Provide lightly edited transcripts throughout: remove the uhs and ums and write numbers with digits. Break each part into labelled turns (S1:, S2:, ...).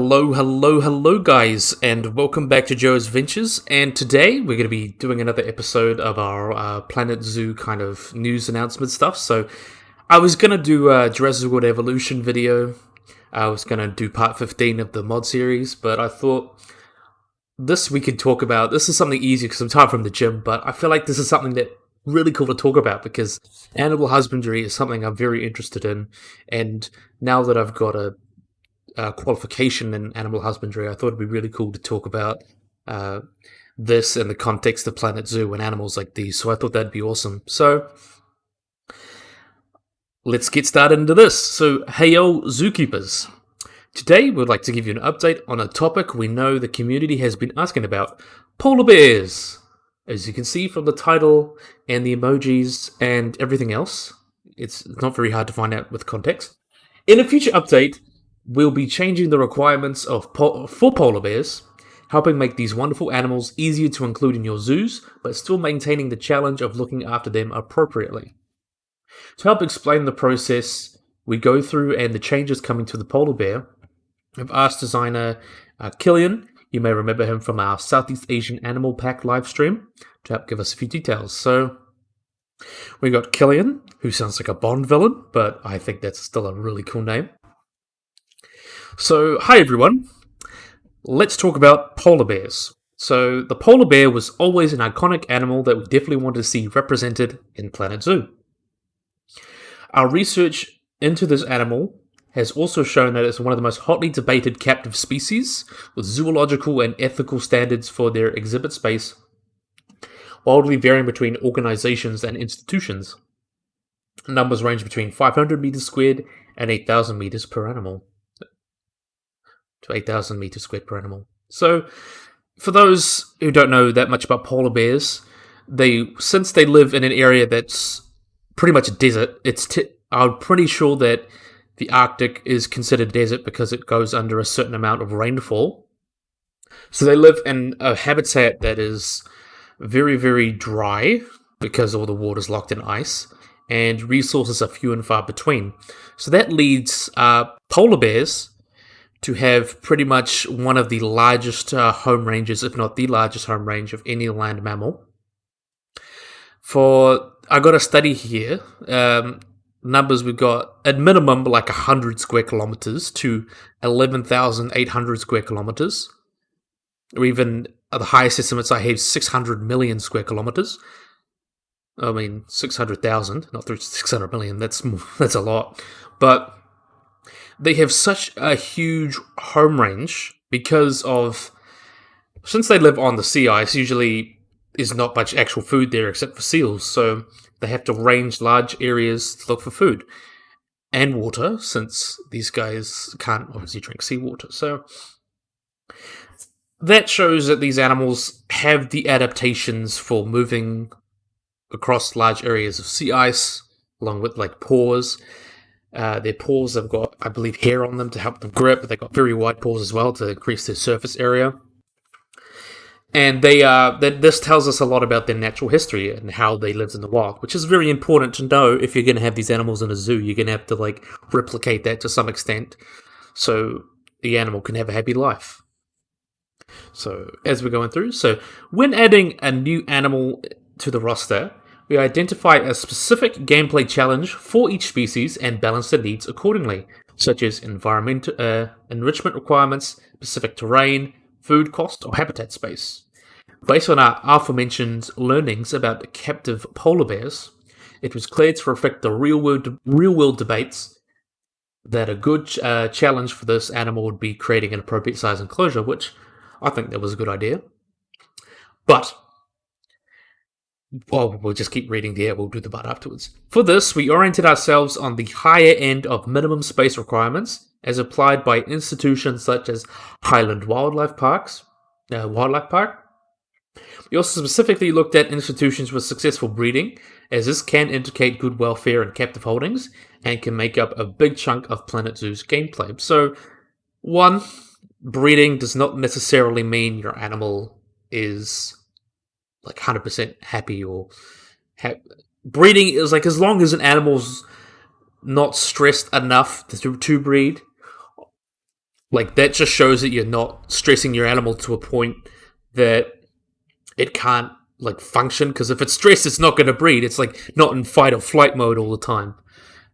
S1: Hello, guys, and welcome back to Joe's Ventures. And today we're going to be doing another episode of our Planet Zoo kind of news announcement stuff. So I was going to do a Jurassic World Evolution video. I was going to do part 15 of the mod series, but I thought this we could talk about. This is something easy because I'm tired from the gym, but I feel like this is something that really cool to talk about because animal husbandry is something I'm very interested in. And now that I've got a qualification in animal husbandry, I thought it'd be really cool to talk about this in the context of Planet Zoo and animals like these. So I thought that'd be awesome. So let's get started into this. So hey yo, zookeepers. Today we'd like to give you an update on a topic we know the community has been asking about: polar bears. As you can see from the title and the emojis and everything else, it's not very hard to find out with context. In a future update, we'll be changing the requirements for polar bears, helping make these wonderful animals easier to include in your zoos, but still maintaining the challenge of looking after them appropriately. To help explain the process we go through and the changes coming to the polar bear, I've asked designer Killian, you may remember him from our Southeast Asian Animal Pack livestream, to help give us a few details. So we got Killian, who sounds like a Bond villain, but I think that's still a really cool name. So, hi everyone. Let's talk about polar bears. So, the polar bear was always an iconic animal that we definitely wanted to see represented in Planet Zoo. Our research into this animal has also shown that it's one of the most hotly debated captive species, with zoological and ethical standards for their exhibit space wildly varying between organizations and institutions. Numbers range between 500 meters squared and 8,000 meters per animal. To 8,000 meters squared per animal. So, for those who don't know that much about polar bears, since they live in an area that's pretty much a desert, I'm pretty sure that the Arctic is considered desert because it goes under a certain amount of rainfall. So they live in a habitat that is very, very dry because all the water's locked in ice, and resources are few and far between. So that leads polar bears to have pretty much one of the largest home ranges, if not the largest home range of any land mammal. I got a study here, numbers we've got at minimum like 100 square kilometers to 11,800 square kilometers, or even the highest estimates I have 600 million square kilometers. I mean 600,000, not 600 million. That's a lot, but they have such a huge home range since they live on the sea ice, usually there's not much actual food there except for seals, so they have to range large areas to look for food and water, since these guys can't obviously drink seawater. So that shows that these animals have the adaptations for moving across large areas of sea ice, along with like paws. Their paws have got, I believe, hair on them to help them grip, but they've got very wide paws as well to increase their surface area. And this tells us a lot about their natural history and how they lived in the wild, which is very important to know if you're going to have these animals in a zoo. You're going to have to replicate that to some extent so the animal can have a happy life. So as we're going through, when adding a new animal to the roster, we identify a specific gameplay challenge for each species and balance the needs accordingly, such as environmental enrichment requirements, specific terrain, food cost, or habitat space. Based on our aforementioned learnings about captive polar bears, it was clear to reflect the real-world debates that a good challenge for this animal would be creating an appropriate size enclosure, which I think that was a good idea. But we'll just keep reading there, we'll do the but afterwards. For this, we oriented ourselves on the higher end of minimum space requirements as applied by institutions such as Highland Wildlife Park. We also specifically looked at institutions with successful breeding, as this can indicate good welfare in captive holdings and can make up a big chunk of Planet Zoo's gameplay. So, one, breeding does not necessarily mean your animal is 100% happy or breeding is as long as an animal's not stressed enough to breed, Like, that just shows that you're not stressing your animal to a point that it can't, like, function. Because if it's stressed, it's not going to breed. It's, like, not in fight or flight mode all the time.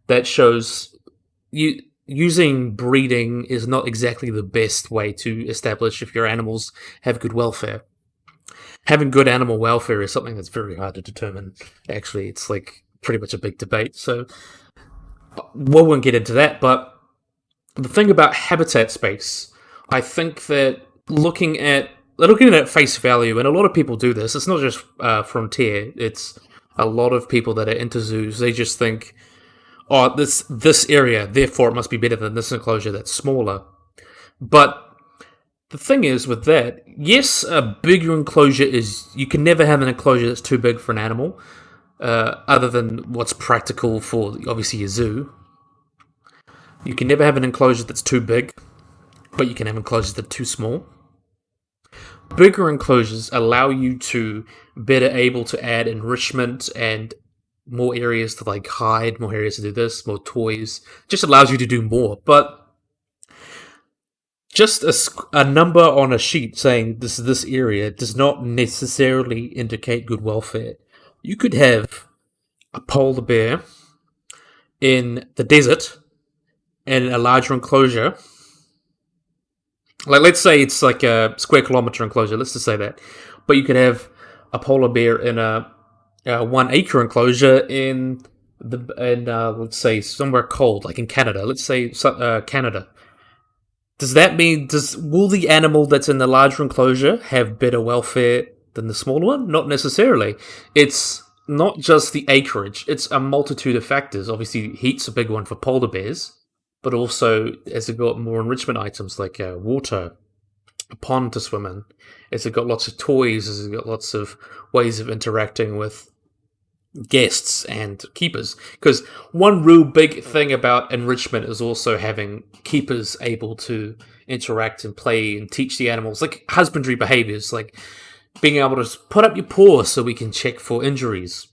S1: That shows you using breeding is not exactly the best way to establish if your animals have good welfare. Having good animal welfare is something that's very hard to determine. Actually, it's like pretty much a big debate. So we won't get into that. But the thing about habitat space, I think that looking at face value, and a lot of people do this. It's not just Frontier. It's a lot of people that are into zoos. They just think, oh, this area, therefore it must be better than this enclosure that's smaller. But the thing is with that, yes, a bigger enclosure is, you can never have an enclosure that's too big for an animal, other than what's practical for obviously a zoo. You can never have an enclosure that's too big, but you can have enclosures that are too small. Bigger enclosures allow you to better able to add enrichment and more areas to like hide, more areas to do this, more toys. Just allows you to do more. But just a number on a sheet saying this is this area does not necessarily indicate good welfare. You could have a polar bear in the desert in a larger enclosure. Like, let's say it's like a square kilometer enclosure. Let's just say that. But you could have a polar bear in a 1 acre enclosure in let's say somewhere cold, like in Canada. Let's say Canada. Does that mean will the animal that's in the larger enclosure have better welfare than the smaller one? Not necessarily. It's not just the acreage; it's a multitude of factors. Obviously, heat's a big one for polar bears, but also as it got more enrichment items like water, a pond to swim in, as it got lots of toys, as it got lots of ways of interacting with guests and keepers. Because one real big thing about enrichment is also having keepers able to interact and play and teach the animals, like husbandry behaviors, like being able to put up your paw so we can check for injuries.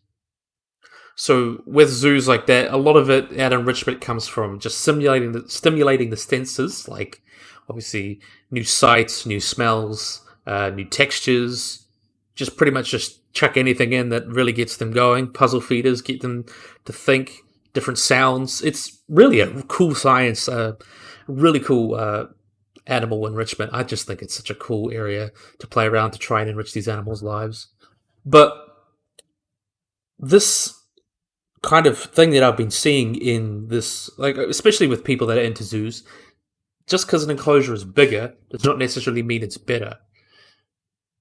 S1: So with zoos like that, a lot of it at enrichment comes from just stimulating the senses, like obviously new sights, new smells, new textures. Just pretty much just chuck anything in that really gets them going. Puzzle feeders get them to think, different sounds. It's really a cool science, really cool animal enrichment. I just think it's such a cool area to play around to try and enrich these animals' lives. But this kind of thing that I've been seeing in this, like especially with people that are into zoos, just because an enclosure is bigger does not necessarily mean it's better.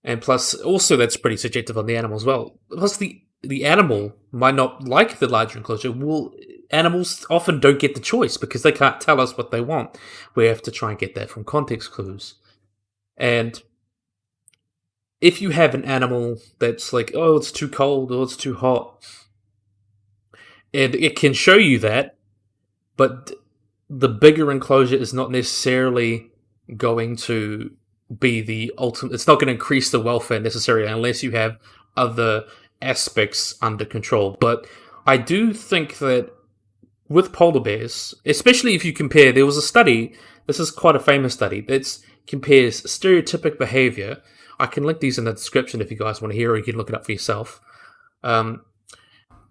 S1: And plus, also that's pretty subjective on the animal as well. Plus, the animal might not like the larger enclosure. Well, animals often don't get the choice because they can't tell us what they want. We have to try and get that from context clues. And if you have an animal that's like, oh, it's too cold or it's too hot, and it can show you that, but the bigger enclosure is not necessarily going to be the ultimate. It's not going to increase the welfare necessarily unless you have other aspects under control. But I do think that with polar bears, especially if you compare, there was a study, this is quite a famous study, that compares stereotypic behavior. I can link these in the description if you guys want to hear it, or you can look it up for yourself.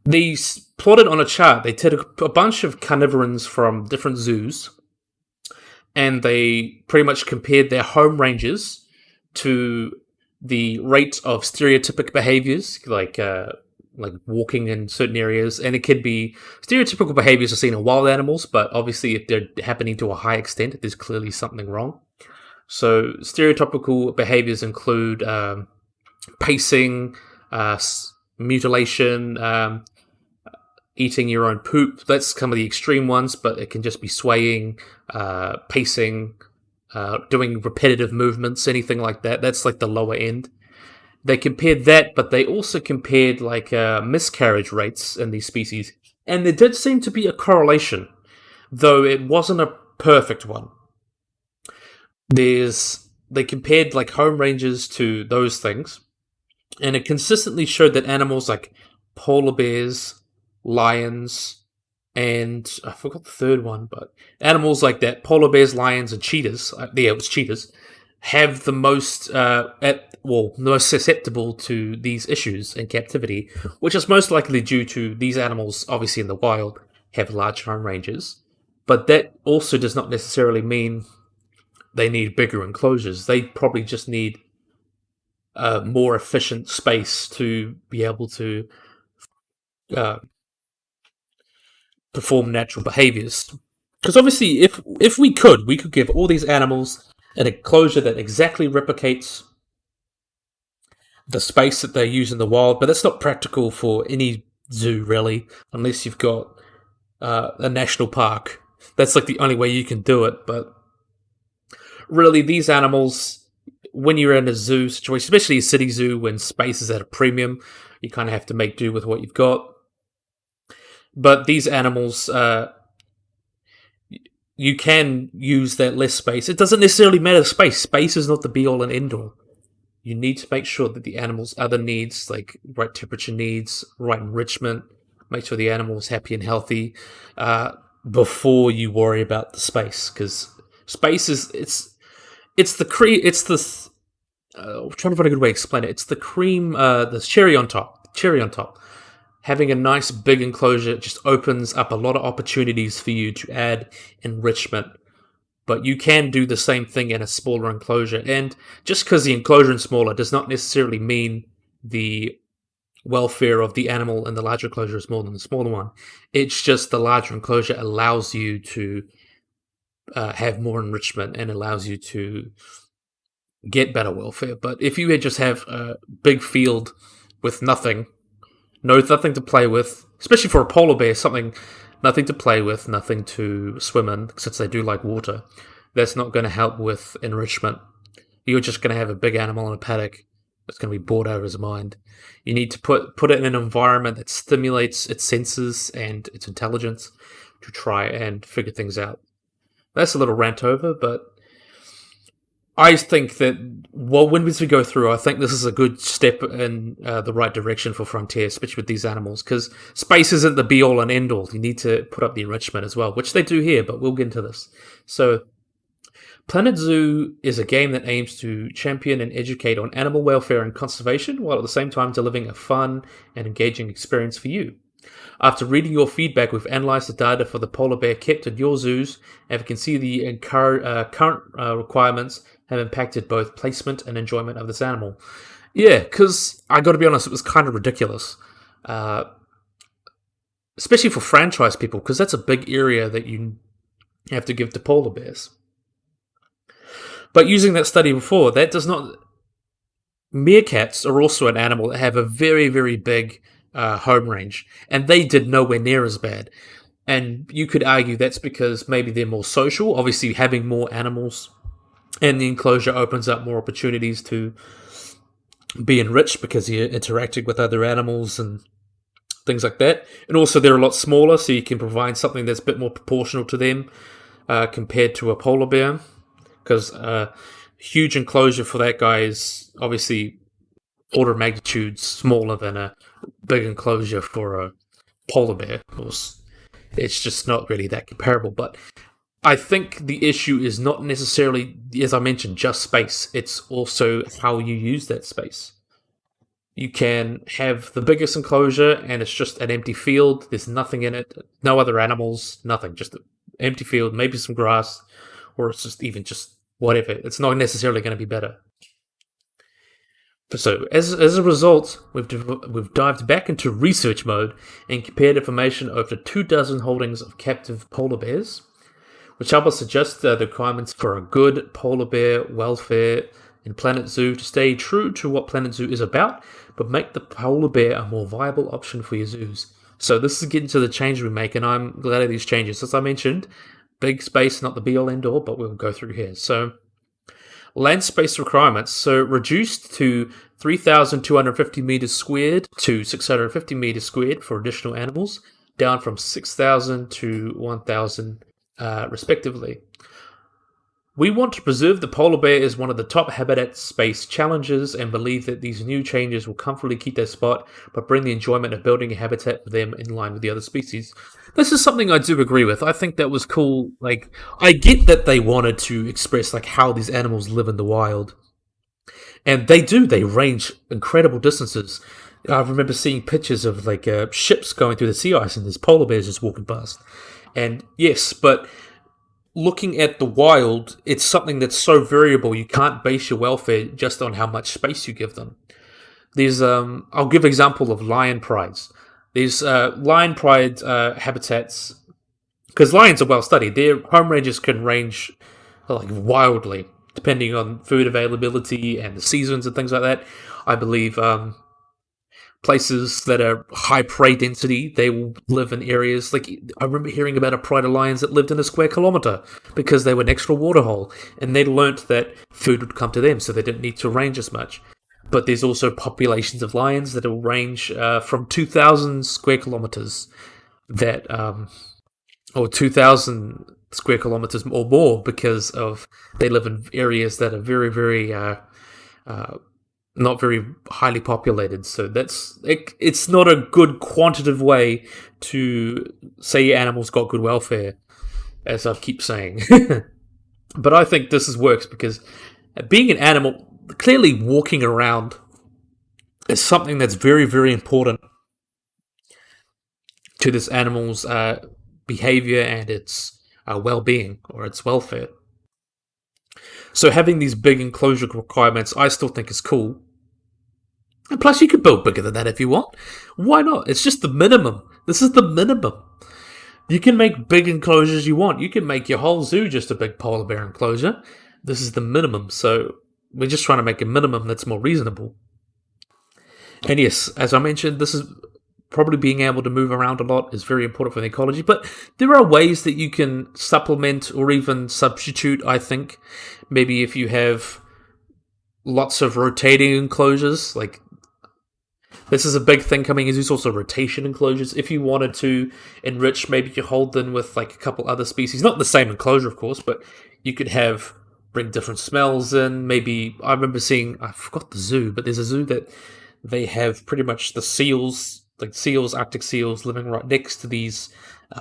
S1: These plotted on a chart, they took a bunch of carnivorans from different zoos, and they pretty much compared their home ranges to the rate of stereotypic behaviors, like walking in certain areas. And it could be stereotypical behaviors are seen in wild animals, but obviously if they're happening to a high extent, there's clearly something wrong. So stereotypical behaviors include pacing, mutilation, eating your own poop. That's some of the extreme ones, but it can just be swaying, pacing, doing repetitive movements, anything like that. That's like the lower end. They compared that, but they also compared like miscarriage rates in these species, and there did seem to be a correlation, though it wasn't a perfect one. They compared like home ranges to those things, and it consistently showed that animals like polar bears, lions, and I forgot the third one, but animals like that, polar bears, lions, and cheetahs, yeah, it was cheetahs, have the most, most susceptible to these issues in captivity, which is most likely due to these animals, obviously in the wild, have large home ranges. But that also does not necessarily mean they need bigger enclosures. They probably just need more efficient space to be able to uh, perform natural behaviors. Because obviously, if we could give all these animals an enclosure that exactly replicates the space that they use in the wild, but that's not practical for any zoo really, unless you've got a national park. That's like the only way you can do it. But really, these animals, when you're in a zoo situation, especially a city zoo, when space is at a premium, you kind of have to make do with what you've got. But these animals, you can use that less space. It doesn't necessarily matter space. Space is not the be all and end all. You need to make sure that the animal's other needs, like right temperature needs, right enrichment, make sure the animal is happy and healthy before you worry about the space. Because space is I'm trying to find a good way to explain it. It's the cream, the cherry on top. Cherry on top. Having a nice big enclosure just opens up a lot of opportunities for you to add enrichment. But you can do the same thing in a smaller enclosure. And just because the enclosure is smaller does not necessarily mean the welfare of the animal in the larger enclosure is more than the smaller one. It's just the larger enclosure allows you to have more enrichment and allows you to get better welfare. But if you just have a big field with nothing to play with, especially for a polar bear, nothing to play with, nothing to swim in, since they do like water, that's not going to help with enrichment. You're just going to have a big animal in a paddock that's going to be bored out of his mind. You need to put it in an environment that stimulates its senses and its intelligence to try and figure things out. That's a little rant over, but I think that when we go through, I think this is a good step in the right direction for Frontier, especially with these animals, because space isn't the be-all and end-all. You need to put up the enrichment as well, which they do here, but we'll get into this. So, Planet Zoo is a game that aims to champion and educate on animal welfare and conservation, while at the same time delivering a fun and engaging experience for you. After reading your feedback, we've analysed the data for the polar bear kept at your zoos, and we can see the current requirements have impacted both placement and enjoyment of this animal. Yeah, because I got to be honest, it was kind of ridiculous, especially for franchise people, because that's a big area that you have to give to polar bears. But using that study before, that does not. Meerkats are also an animal that have a very, very big home range, and they did nowhere near as bad. And you could argue that's because maybe they're more social. Obviously, having more animals and the enclosure opens up more opportunities to be enriched because you're interacting with other animals and things like that. And also, they're a lot smaller, so you can provide something that's a bit more proportional to them compared to a polar bear. Because huge enclosure for that guy is obviously order of magnitude smaller than a big enclosure for a polar bear. It's just not really that comparable. But I think the issue is not necessarily, as I mentioned, just space. It's also how you use that space. You can have the biggest enclosure and it's just an empty field. There's nothing in it. No other animals, nothing. Just an empty field, maybe some grass, or it's just whatever. It's not necessarily going to be better. So, as a result, we've dived back into research mode and compared information over 24 holdings of captive polar bears, which help us suggest the requirements for a good polar bear welfare in Planet Zoo to stay true to what Planet Zoo is about, but make the polar bear a more viable option for your zoos. So this is getting to the change we make, and I'm glad of these changes. As I mentioned, big space, not the be-all, end-all, but we'll go through here. So, land space requirements. So, reduced to 3,250 meters squared to 650 meters squared for additional animals, down from 6,000 to 1,000 respectively. We want to preserve the polar bear as one of the top habitat space challenges and believe that these new changes will comfortably keep their spot but bring the enjoyment of building a habitat for them in line with the other species. This is something I do agree with. I think that was cool. Like, I get that they wanted to express like how these animals live in the wild. And they do, they range incredible distances. I remember seeing pictures of like ships going through the sea ice and there's polar bears just walking past. And yes, but looking at the wild, it's something that's so variable. You can't base your welfare just on how much space you give them. There's I'll give an example of lion prides. There's lion pride habitats because lions are well studied. Their home ranges can range like wildly depending on food availability and the seasons and things like that. I believe places that are high prey density, they will live in areas like I remember hearing about a pride of lions that lived in a square kilometre because they were next to a waterhole and they learnt that food would come to them, so they didn't need to range as much. But there's also populations of lions that will range from 2,000 square kilometres that, or 2,000 square kilometres or more because of they live in areas that are very, very not very highly populated. So it's not a good quantitative way to say animals got good welfare, as I keep saying. But I think this works because being an animal, clearly walking around is something that's very, very important to this animal's behavior and its well-being or its welfare. So having these big enclosure requirements, I still think is cool. And plus, you can build bigger than that if you want. Why not? It's just the minimum. This is the minimum. You can make big enclosures you want. You can make your whole zoo just a big polar bear enclosure. This is the minimum. So we're just trying to make a minimum that's more reasonable. And yes, as I mentioned, this is probably being able to move around a lot is very important for the ecology. But there are ways that you can supplement or even substitute, I think. Maybe if you have lots of rotating enclosures, like this is a big thing coming, is there's also rotation enclosures. If you wanted to enrich, maybe you hold them with like a couple other species. Not the same enclosure, of course, but you could bring different smells in. Maybe, I remember seeing, I forgot the zoo, but there's a zoo that they have pretty much the seals, like seals, Arctic seals, living right next to these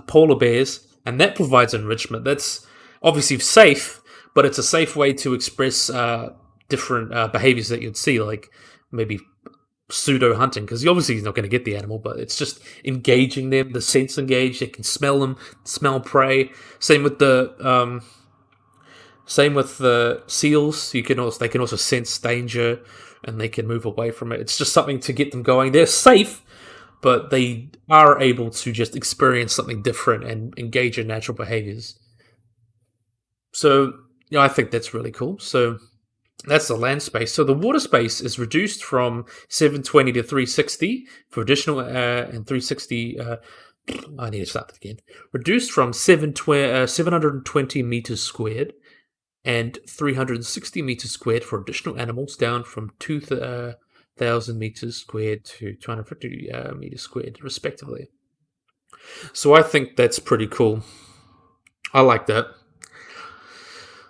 S1: polar bears. And that provides enrichment. That's obviously safe, but it's a safe way to express different behaviors that you'd see, like maybe pseudo hunting, because obviously he's not going to get the animal, but it's just engaging them, the sense engaged. They can smell them, smell prey. Same with the seals. They can also sense danger and they can move away from it. It's just something to get them going. They're safe, but they are able to just experience something different and engage in natural behaviors. So I think that's really cool. So that's the land space. So the water space is reduced from 720 to 360 for additional and 360. I need to start that again. Reduced from 720 meters squared and 360 meters squared for additional animals, down from 2,000 meters squared to 250 meters squared, respectively. So I think that's pretty cool. I like that.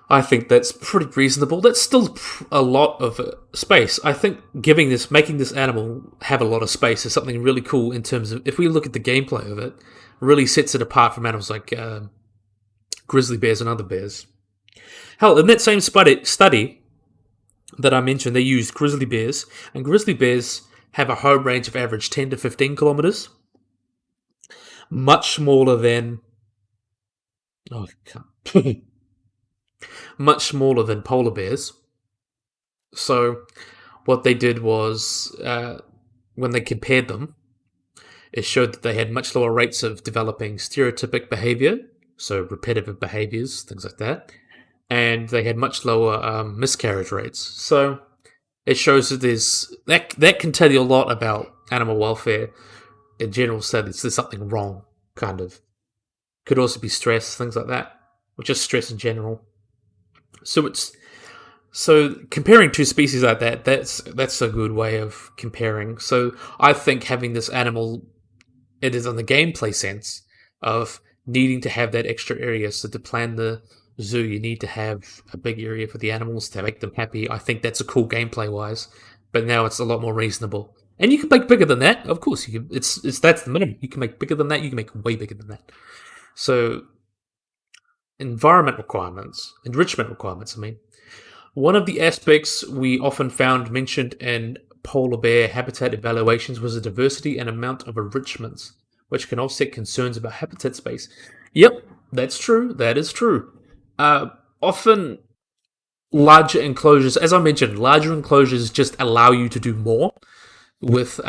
S1: I think that's pretty reasonable. That's still a lot of space. I think making this animal have a lot of space is something really cool in terms of, if we look at the gameplay of it, really sets it apart from animals like grizzly bears and other bears. Hell, in that same study that I mentioned, they used grizzly bears, and grizzly bears have a home range of average 10 to 15 kilometers. Much smaller than... Oh, I can't... much smaller than polar bears. So what they did was, when they compared them, it showed that they had much lower rates of developing stereotypic behavior, so repetitive behaviors, things like that, and they had much lower miscarriage rates. So it shows that that can tell you a lot about animal welfare in general. So there's something wrong, kind of. Could also be stress, things like that, or just stress in general. So comparing two species like that, that's a good way of comparing. So I think having this animal, it is on the gameplay sense of needing to have that extra area, so to plan the zoo, you need to have a big area for the animals to make them happy. I think that's a cool gameplay wise, but now it's a lot more reasonable. And you can make bigger than that, of course. You can, it's that's the minimum. You can make bigger than that. You can make way bigger than that. So environment requirements, enrichment requirements. I mean, one of the aspects we often found mentioned in polar bear habitat evaluations was the diversity and amount of enrichments, which can offset concerns about habitat space. Yep, that's true. That is true. Often, larger enclosures, as I mentioned, larger enclosures just allow you to do more with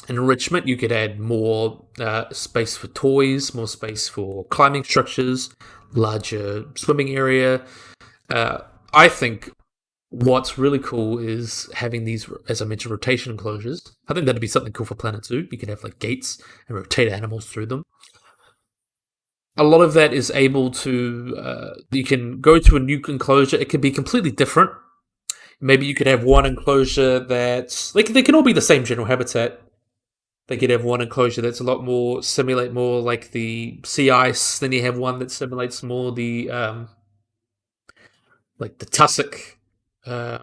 S1: enrichment. You could add more space for toys, more space for climbing structures, larger swimming area. I think what's really cool is having these, as I mentioned, rotation enclosures. I think that'd be something cool for Planet Zoo. You could have like gates and rotate animals through them. A lot of that is able to, you can go to a new enclosure. It could be completely different. Maybe you could have one enclosure that's, like, they can all be the same general habitat. They could have one enclosure that's a lot more, simulate more like the sea ice. Then you have one that simulates more the, like the tussock, no,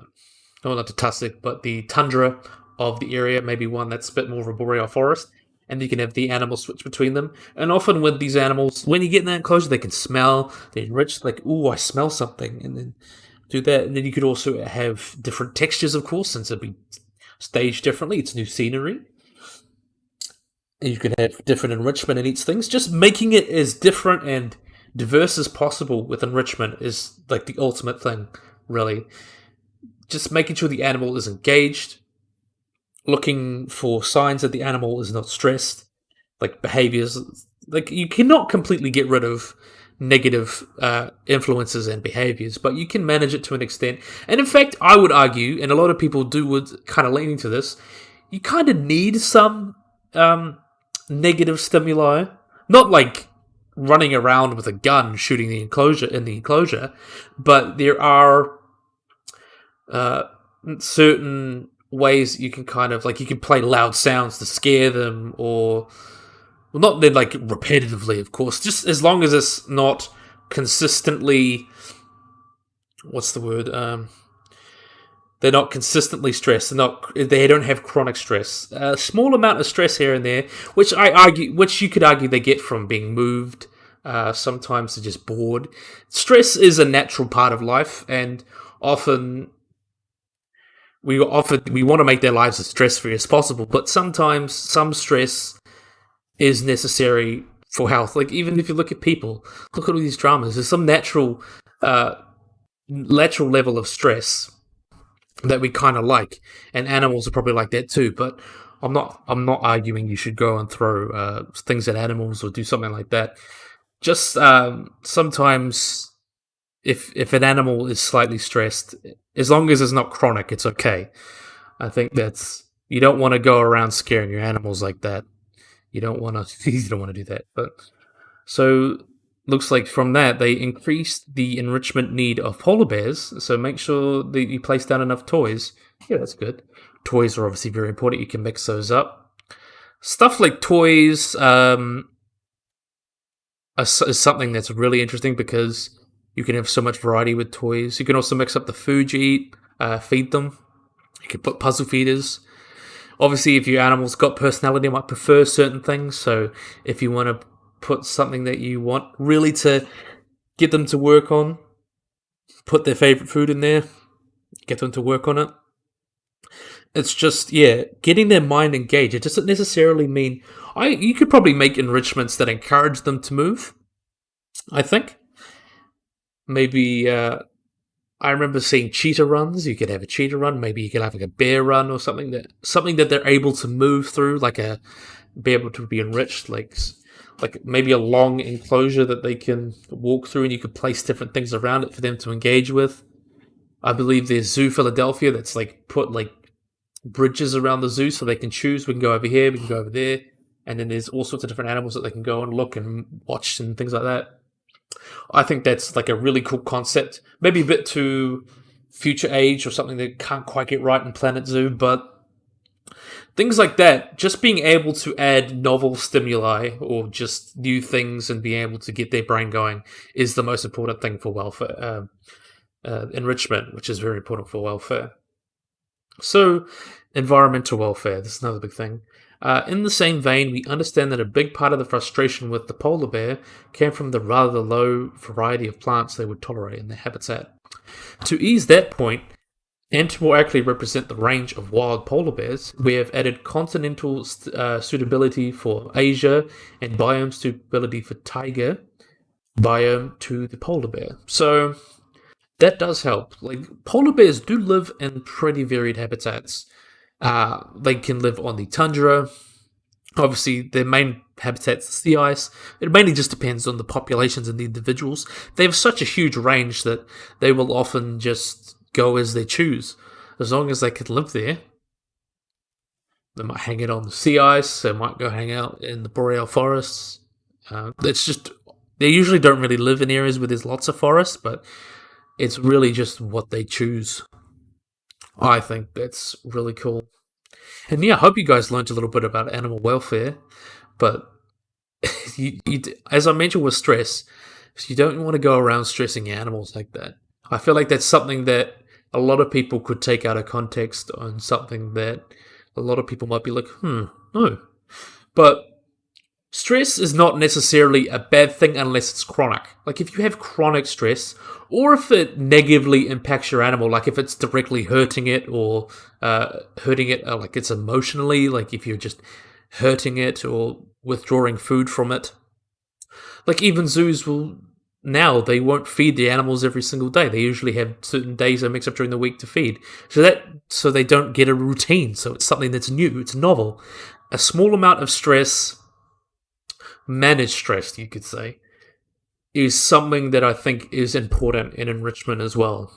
S1: not the tussock, but the tundra of the area. Maybe one that's a bit more of a boreal forest. And you can have the animals switch between them. And often with these animals, when you get in that enclosure, they can smell, they enrich, like, ooh, I smell something, and then do that. And then you could also have different textures, of course, since it'll be staged differently. It's new scenery. And you can have different enrichment in each thing. Just making it as different and diverse as possible with enrichment is like the ultimate thing, really. Just making sure the animal is engaged, looking for signs that the animal is not stressed, like behaviors. Like, you cannot completely get rid of negative influences and behaviors, but you can manage it to an extent. And in fact, I would argue, and a lot of people would kind of lean into this, you kind of need some negative stimuli. Not like running around with a gun shooting the enclosure, but there are certain ways you can kind of, like, you can play loud sounds to scare them, or, well, not then like repetitively, of course, just as long as it's not consistently, what's the word, they're not consistently stressed, they don't have chronic stress. A small amount of stress here and there, which you could argue they get from being moved. Sometimes they're just bored. Stress is a natural part of life, and often we want to make their lives as stress-free as possible, but sometimes some stress is necessary for health. Like, even if you look at people, look at all these dramas, there's some natural level of stress that we kind of like, and animals are probably like that too. But I'm not arguing you should go and throw things at animals or do something like that. Just sometimes, if an animal is slightly stressed, as long as it's not chronic, it's okay. I think you don't want to go around scaring your animals like that. You don't want to do that. But so, looks like from that they increased the enrichment need of polar bears. So make sure that you place down enough toys. Yeah, that's good. Toys are obviously very important. You can mix those up. Stuff like toys is something that's really interesting because you can have so much variety with toys. You can also mix up the food you eat, feed them. You can put puzzle feeders. Obviously, if your animal's got personality, it might prefer certain things. So if you want to put something that you want really to get them to work on, put their favorite food in there, get them to work on it. It's just, getting their mind engaged. It doesn't necessarily mean... You could probably make enrichments that encourage them to move, I think. Maybe, I remember seeing cheetah runs. You could have a cheetah run. Maybe you could have like a bear run or something that they're able to move through, be able to be enriched, like maybe a long enclosure that they can walk through, and you could place different things around it for them to engage with. I believe there's Zoo Philadelphia that's put bridges around the zoo so they can choose. We can go over here, we can go over there, and then there's all sorts of different animals that they can go and look and watch and things like that. I think that's a really cool concept. Maybe a bit too future age or something that can't quite get right in Planet Zoo, but Things like that, just being able to add novel stimuli or just new things and being able to get their brain going is the most important thing for welfare. Enrichment, which is very important for welfare. So, environmental welfare, this is another big thing. In the same vein, we understand that a big part of the frustration with the polar bear came from the rather low variety of plants they would tolerate in their habitat. To ease that point, and to more accurately represent the range of wild polar bears, we have added continental suitability for Asia and biome suitability for taiga biome to the polar bear. So that does help. Like, polar bears do live in pretty varied habitats. They can live on the tundra. Obviously, their main habitat's the sea ice. It mainly just depends on the populations and the individuals. They have such a huge range that they will often just go as they choose. As long as they can live there, they might hang out on the sea ice. They might go hang out in the boreal forests. It's just, they usually don't really live in areas where there's lots of forests, but it's really just what they choose. I think that's really cool. And yeah, I hope you guys learned a little bit about animal welfare. But as I mentioned with stress, you don't want to go around stressing animals like that. I feel like that's something that a lot of people could take out of context on something that a lot of people might be like, no. But stress is not necessarily a bad thing unless it's chronic. Like, if you have chronic stress, or if it negatively impacts your animal, like if it's directly hurting it or like it's emotionally, like if you're just hurting it or withdrawing food from it. Like, even zoos will now, they won't feed the animals every single day. They usually have certain days they mix up during the week to feed. So they don't get a routine. So it's something that's new, it's novel. A small amount of stress, managed stress, you could say, is something that I think is important in enrichment as well.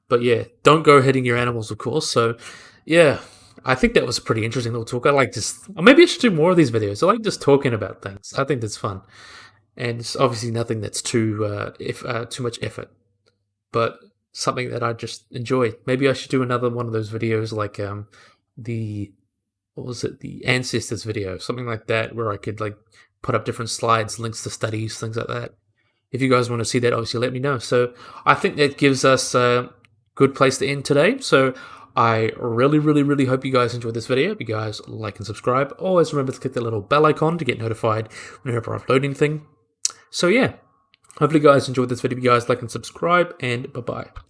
S1: But yeah, don't go hitting your animals, of course. So yeah, I think that was a pretty interesting little talk. I like just, or maybe I should do more of these videos. I like just talking about things. I think that's fun, and it's obviously nothing that's too much effort, but something that I just enjoy. Maybe I should do another one of those videos, like the ancestors video, something like that, where I could like put up different slides, links to studies, things like that. If you guys want to see that, obviously let me know. So I think that gives us a good place to end today. So I really, really, really hope you guys enjoyed this video. If you guys like and subscribe, always remember to click the little bell icon to get notified whenever I upload anything. So yeah, hopefully you guys enjoyed this video. If you guys like and subscribe, and bye-bye.